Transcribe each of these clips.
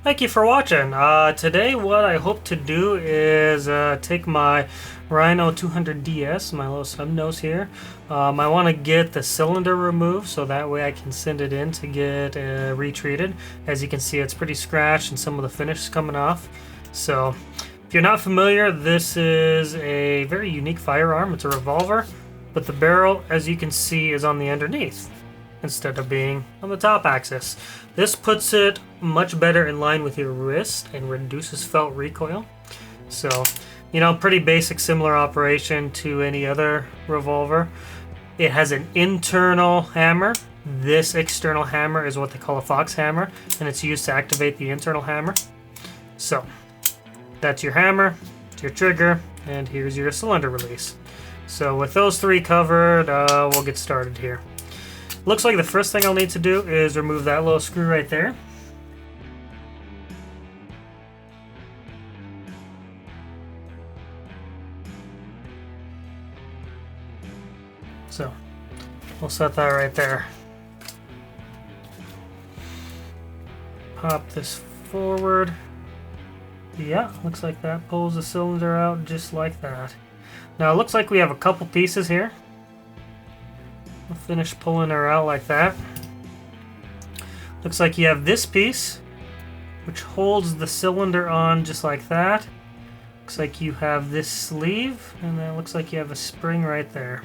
Thank you for watching. Today what I hope to do is take my Rhino 200DS, my little sub nose here. I want to get the cylinder removed so that way I can send it in to get retreated. As you can see, it's pretty scratched and some of the finish is coming off. So if you're not familiar, this is a very unique firearm. It's a revolver, but the barrel, as you can see, is on the underneath instead of being on the top axis. This puts it much better in line with your wrist and reduces felt recoil. So, you know, pretty basic, similar operation to any other revolver. It has an internal hammer. This external hammer is what they call a fox hammer, and it's used to activate the internal hammer. So, that's your hammer, your trigger, and here's your cylinder release. So with those three covered, we'll get started here. Looks like the first thing I'll need to do is remove that little screw right there. So, we'll set that right there. Pop this forward. Yeah, looks like that pulls the cylinder out just like that. Now it looks like we have a couple pieces here. We'll finish pulling her out like that. Looks like you have this piece, which holds the cylinder on just like that. Looks like you have this sleeve, and then it looks like you have a spring right there.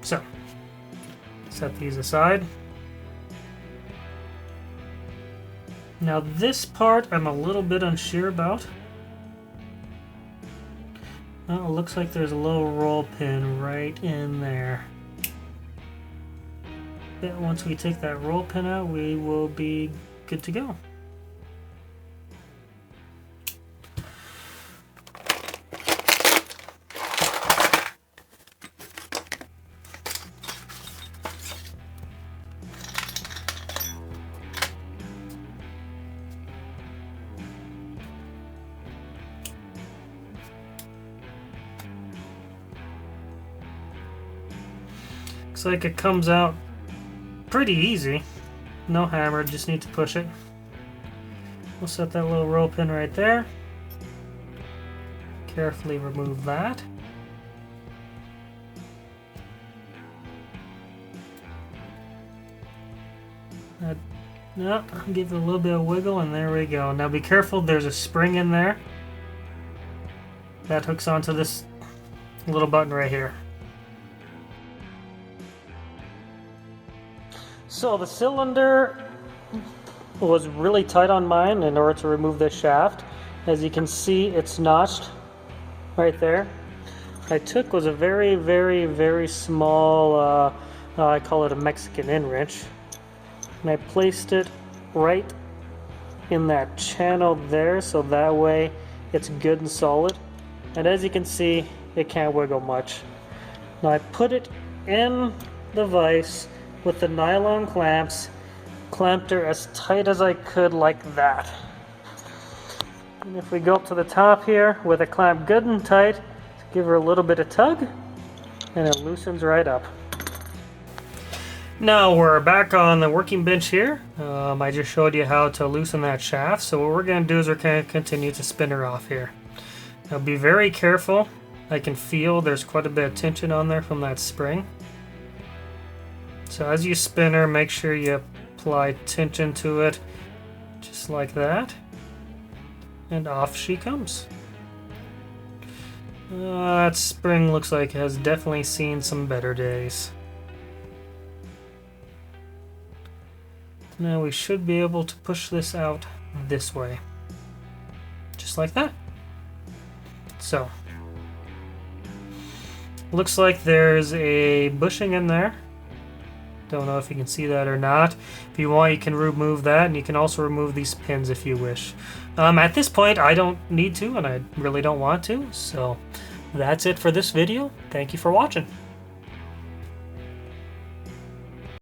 So, set these aside. Now this part I'm a little bit unsure about. Well, it looks like there's a little roll pin right in there. But once we take that roll pin out, we will be good to go. Looks like it comes out pretty easy. No hammer, just need to push it. We'll set that little roll pin right there. Carefully remove that. No, give it a little bit of wiggle and there we go. Now be careful, there's a spring in there. That hooks onto this little button right here. So the cylinder was really tight on mine in order to remove this shaft. As you can see, it's notched right there. What I took was a very, very, very small, I call it a Mexican end wrench. And I placed it right in that channel there, so that way it's good and solid. And as you can see, it can't wiggle much. Now I put it in the vise with the nylon clamps, clamped her as tight as I could like that. And if we go up to the top here with a clamp good and tight, give her a little bit of tug, and it loosens right up. Now we're back on the working bench here. I just showed you how to loosen that shaft, so what we're going to do is we're going to continue to spin her off here. Now be very careful. I can feel there's quite a bit of tension on there from that spring. So as you spin her, make sure you apply tension to it, just like that. And off she comes. That spring looks like it has definitely seen some better days. Now we should be able to push this out this way. Just like that. So, looks like there's a bushing in there. Don't know if you can see that or not. If you want, you can remove that, and you can also remove these pins if you wish. At this point, I don't need to, and I really don't want to, so that's it for this video. Thank you for watching.